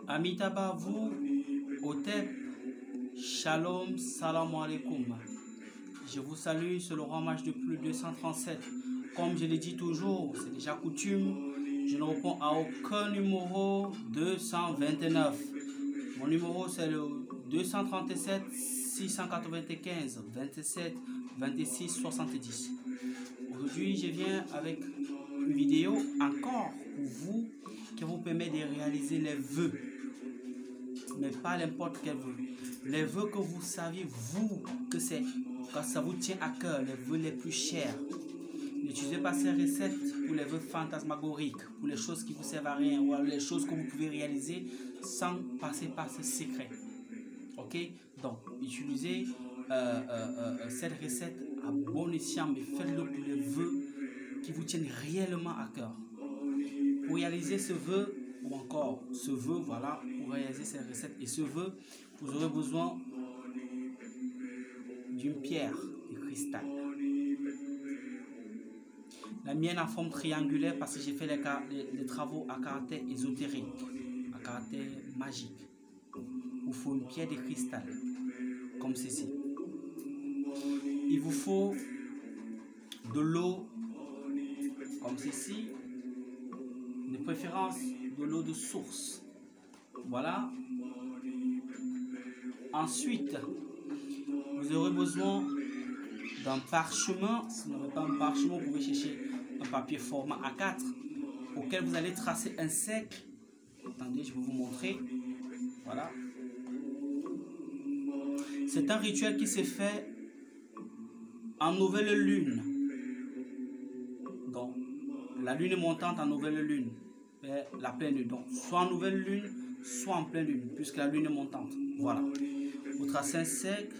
Amitabha Otep, Shalom, Salam Alaikum. Je vous salue sur le rang match de plus 237. Comme je l'ai dit toujours, c'est déjà coutume, je ne réponds à aucun numéro 229. Mon numéro c'est le 237 695 27 26 70. Aujourd'hui, je viens avec une vidéo encore pour vous qui vous permet de réaliser les vœux. Mais pas n'importe quel vœu. Les vœux que vous savez, vous, que c'est, quand ça vous tient à cœur, les vœux les plus chers. N'utilisez pas ces recettes pour les vœux fantasmagoriques, pour les choses qui vous servent à rien, ou les choses que vous pouvez réaliser sans passer par ce secret. Ok? Donc, utilisez cette recette à bon escient, mais faites-le pour les vœux qui vous tiennent réellement à cœur. Pour réaliser ce vœu, ou encore ce vœu, voilà, pour réaliser cette recette et ce vœu, vous aurez besoin d'une pierre de cristal. La mienne en forme triangulaire parce que j'ai fait les travaux à caractère ésotérique, à caractère magique. Il vous faut une pierre de cristal, comme ceci. Il vous faut de l'eau, comme ceci, de préférence de l'eau de source. Voilà. Ensuite, vous aurez besoin d'un parchemin. Si vous n'avez pas un parchemin, vous pouvez chercher un papier format A4 auquel vous allez tracer un cercle. Attendez, je vais vous montrer. Voilà. C'est un rituel qui s'est fait en nouvelle lune. Donc, la lune montante en nouvelle lune. La pleine lune. Donc, soit en nouvelle lune, soit en pleine lune, puisque la lune est montante. Voilà. Vous tracez un cercle.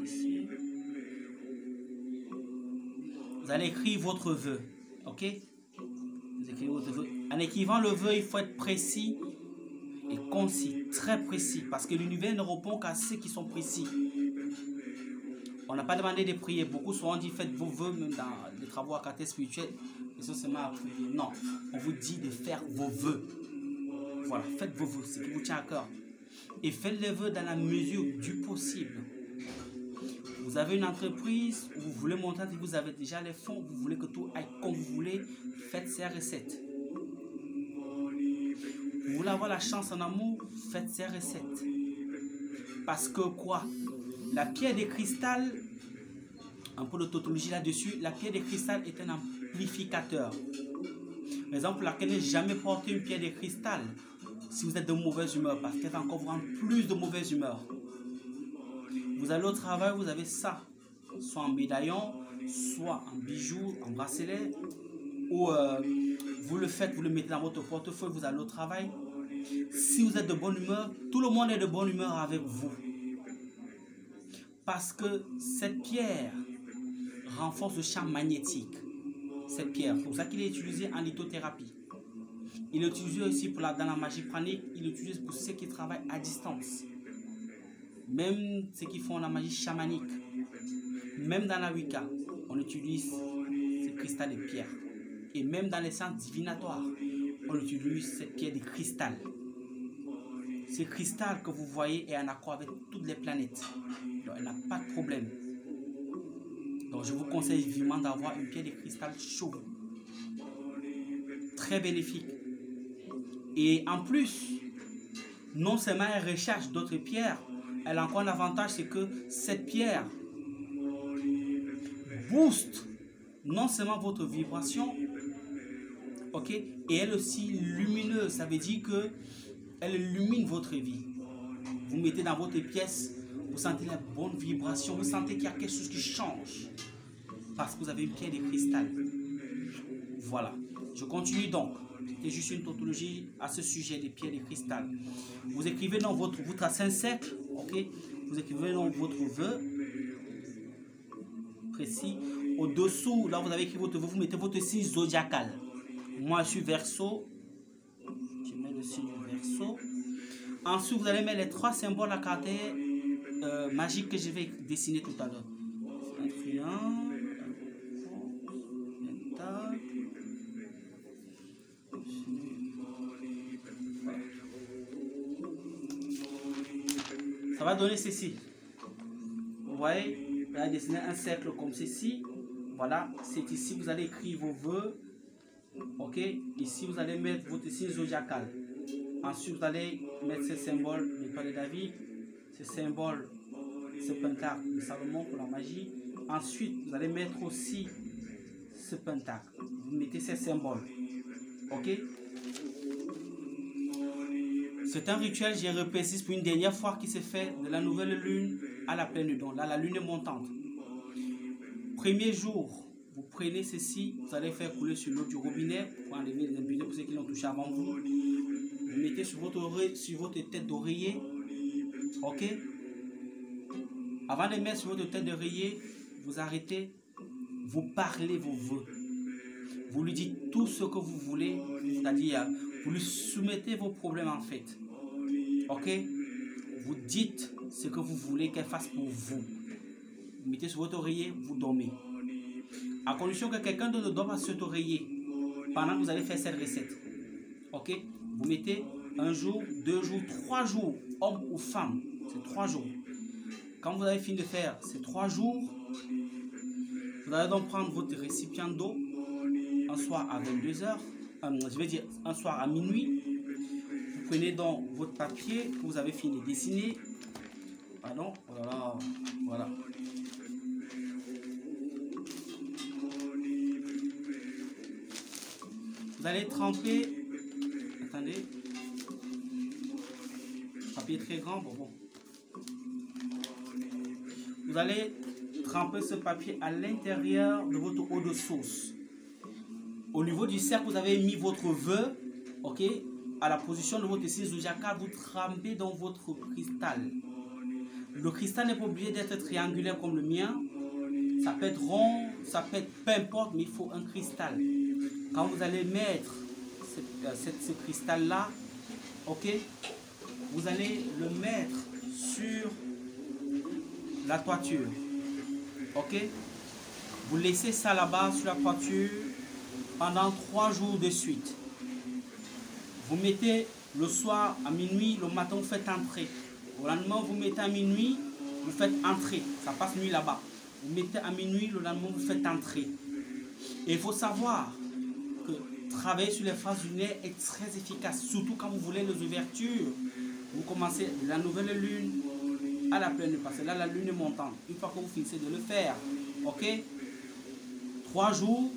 Ici. Vous allez écrire votre vœu. Ok? Vous écrivez votre vœu. En écrivant le vœu, il faut être précis et concis. Très précis. Parce que l'univers ne répond qu'à ceux qui sont précis. On n'a pas demandé de prier. Beaucoup souvent dit faites vos vœux, même dans les travaux à caractère spirituel. Ils sont seulement à prier. Non. On vous dit de faire vos vœux. Voilà. Faites vos vœux. Ce qui vous tient à cœur. Et faites les vœux dans la mesure du possible. Vous avez une entreprise, vous voulez monter, vous avez déjà les fonds, vous voulez que tout aille comme vous voulez, faites ces recettes. Vous voulez avoir la chance en amour, faites ces recettes. Parce que quoi? La pierre de cristal, un peu de tautologie là-dessus, la pierre de cristal est un amplificateur. Raison pour laquelle ne jamais porter une pierre de cristal si vous êtes de mauvaise humeur, parce qu'elle va encore vous rendre plus de mauvaise humeur. Vous allez au travail, vous avez ça, soit en médaillon, soit en bijoux, en bracelet, ou vous le faites, vous le mettez dans votre portefeuille, vous allez au travail. Si vous êtes de bonne humeur, tout le monde est de bonne humeur avec vous. Parce que cette pierre renforce le champ magnétique. Cette pierre, c'est pour ça qu'il est utilisé en lithothérapie. Il est utilisé aussi dans la magie pranique, il est utilisé pour ceux qui travaillent à distance. Même ceux qui font la magie chamanique, même dans la Wicca, on utilise ces cristals de pierre. Et même dans les centres divinatoires, on utilise cette pierre de cristal. Ce cristal que vous voyez est en accord avec toutes les planètes. Donc, elle n'a pas de problème. Donc, je vous conseille vivement d'avoir une pierre de cristal chaud. Très bénéfique. Et en plus, non seulement elle recherche d'autres pierres, elle a encore un avantage, c'est que cette pierre booste non seulement votre vibration, ok, et elle est aussi lumineuse. Ça veut dire que elle illumine votre vie. Vous mettez dans votre pièce, vous sentez la bonne vibration, vous sentez qu'il y a quelque chose qui change parce que vous avez une pierre de cristal. Voilà. Je continue donc. C'est juste une tautologie à ce sujet des pierres de cristal. Vous écrivez dans vous tracez un cercle, ok. Vous écrivez dans votre vœu précis. Au-dessous, là vous avez écrit votre vœu, vous mettez votre signe zodiacal. Moi je suis Verseau. Je mets le signe Verseau. Ensuite, vous allez mettre les 3 symboles à caractère magique que je vais dessiner tout à l'heure. Un triangle, un pentacle. Voilà. ça va donner ceci. Vous voyez, vous allez dessiner un cercle comme ceci. Voilà, c'est ici vous allez écrire vos vœux. Ok, ici vous allez mettre votre signe zodiacal. Ensuite, vous allez mettre ce symbole de l'étoile de David, ce symbole, ce pentacle de Salomon pour la magie. Ensuite, vous allez mettre aussi ce pentacle. Vous mettez ces symboles. Ok. C'est un rituel, j'ai reprécisé pour une dernière fois, qui se fait de la nouvelle lune à la pleine lune. Là, la lune est montante. Premier jour, vous prenez ceci, vous allez faire couler sur l'eau du robinet pour enlever les impuretés pour ceux qui l'ont touché avant vous. Vous mettez sur votre tête d'oreiller. Ok. Avant de mettre sur votre tête d'oreiller, vous arrêtez, vous parlez vos vœux. Vous lui dites tout ce que vous voulez, c'est-à-dire vous lui soumettez vos problèmes en fait. Ok? Vous dites ce que vous voulez qu'elle fasse pour vous. Vous mettez sur votre oreiller, vous dormez. À condition que quelqu'un d'autre ne dorme pas sur cet oreiller pendant que vous allez faire cette recette. Ok? Vous mettez 1 jour, 2 jours, 3 jours, homme ou femme. C'est 3 jours. Quand vous avez fini de faire ces 3 jours, vous allez donc prendre votre récipient d'eau un soir à 22 h, je vais dire un soir à minuit. Vous prenez donc votre papier que vous avez fini de dessiner. Pardon, voilà, voilà. Vous allez tremper, attendez, papier très grand, bon. Vous allez tremper ce papier à l'intérieur de votre eau de sauce. Au niveau du cercle, vous avez mis votre vœu, ok, à la position de votre signe zodiacal, vous trempez dans votre cristal. Le cristal n'est pas obligé d'être triangulaire comme le mien. Ça peut être rond, ça peut être peu importe, mais il faut un cristal. Quand vous allez mettre ce cristal-là, ok, vous allez le mettre sur la toiture. Ok, vous laissez ça là-bas sur la toiture pendant 3 jours de suite. Vous mettez le soir à minuit, le matin vous faites entrer. Au lendemain vous mettez à minuit, vous faites entrer. Ça passe nuit là-bas. Vous mettez à minuit, le lendemain vous faites entrer. Et il faut savoir que travailler sur les phases lunaires est très efficace, surtout quand vous voulez les ouvertures. Vous commencez de la nouvelle lune à la pleine lune, parce que là la lune est montante. Une fois que vous finissez de le faire, ok, 3 jours,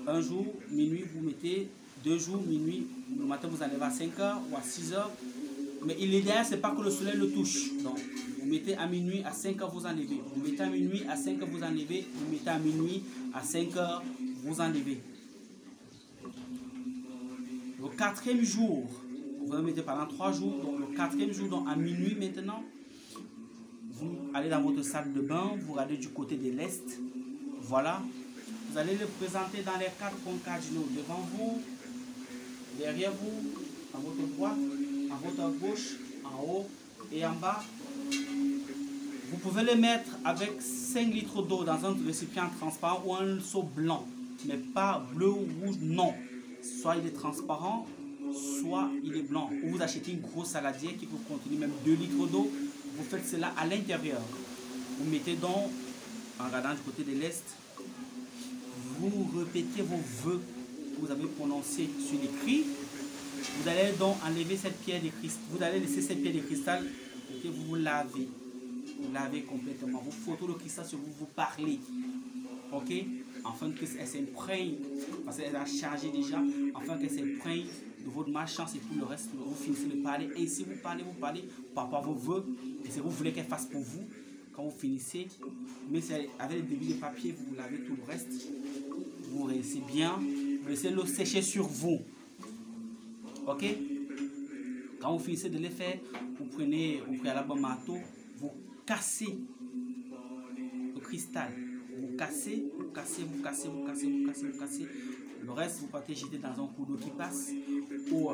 1 jour, minuit, vous mettez 2 jours, minuit, le matin vous enlevez à 5 h ou à 6 h. Mais l'idéal, c'est pas que le soleil le touche. Donc, vous mettez à minuit, à 5 h, vous enlevez. Vous mettez à minuit, à 5 h, vous enlevez. Vous mettez à minuit, à 5 h, vous enlevez. Le 4e jour, vous le mettez pendant 3 jours. Donc, le 4e jour, donc à minuit maintenant, vous allez dans votre salle de bain, vous regardez du côté de l'est. Voilà. Vous allez le présenter dans les 4 points cardinaux. Devant vous, derrière vous, à votre droite, à votre gauche, en haut et en bas. Vous pouvez les mettre avec 5 litres d'eau dans un récipient transparent ou un seau blanc, mais pas bleu ou rouge, non. Soit il est transparent, soit il est blanc. Ou vous achetez une grosse saladière qui peut contenir même 2 litres d'eau. Vous faites cela à l'intérieur. Vous mettez donc, en regardant du côté de l'est, vous répétez vos vœux que vous avez prononcés sur l'écrit. Vous allez donc enlever cette pierre de cristal. Vous allez laisser cette pierre de cristal et vous vous lavez. Vous lavez complètement. Vous frottez le cristal sur vous, vous parlez. Ok? Afin qu'elle s'imprègne, parce qu'elle a chargé déjà, afin qu'elle s'imprègne de votre malchance et pour le reste, vous finissez de parler. Ainsi, vous parlez par rapport à vos vœux et ce que vous voulez qu'elle fasse pour vous. Quand vous finissez, mais avec le début de papier, vous lavez tout le reste. Vous laissez bien, vous laissez l'eau sécher sur vous. Ok? Quand vous finissez de les faire, vous prenez au préalable un marteau, vous cassez le cristal. Vous cassez, vous cassez, vous cassez, vous cassez, vous cassez, vous cassez. Le reste, vous partez jeter dans un cours d'eau qui passe ou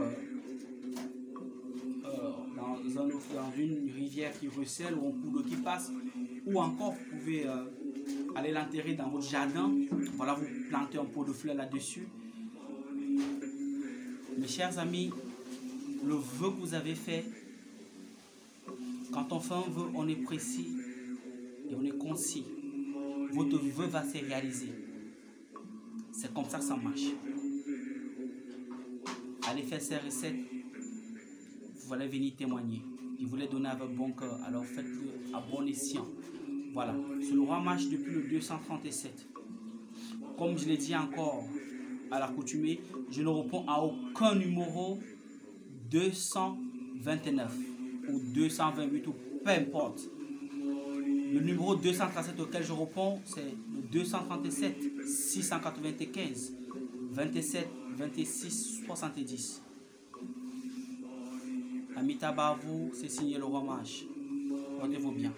dans une rivière qui recèle ou un cours d'eau qui passe. Ou encore, vous pouvez aller l'enterrer dans votre jardin. Voilà, vous plantez un pot de fleurs là-dessus. Mes chers amis, le vœu que vous avez fait, Quand on fait un vœu, on est précis et on est concis. Votre vœu va se réaliser. C'est comme ça que ça marche. Allez faire ces recettes. Vous allez venir témoigner. Je vous l'ai donné avec bon cœur. Alors faites-le à bon escient. Voilà. C'est le roi mage depuis le 237. Comme je l'ai dit encore à l'accoutumée, je ne réponds à aucun numéro 229 ou 228 ou peu importe. Le numéro 237 auquel je réponds, c'est le 237 695 27 26 70. Amitabha, vous, c'est signé le roi mage. Portez-vous bien.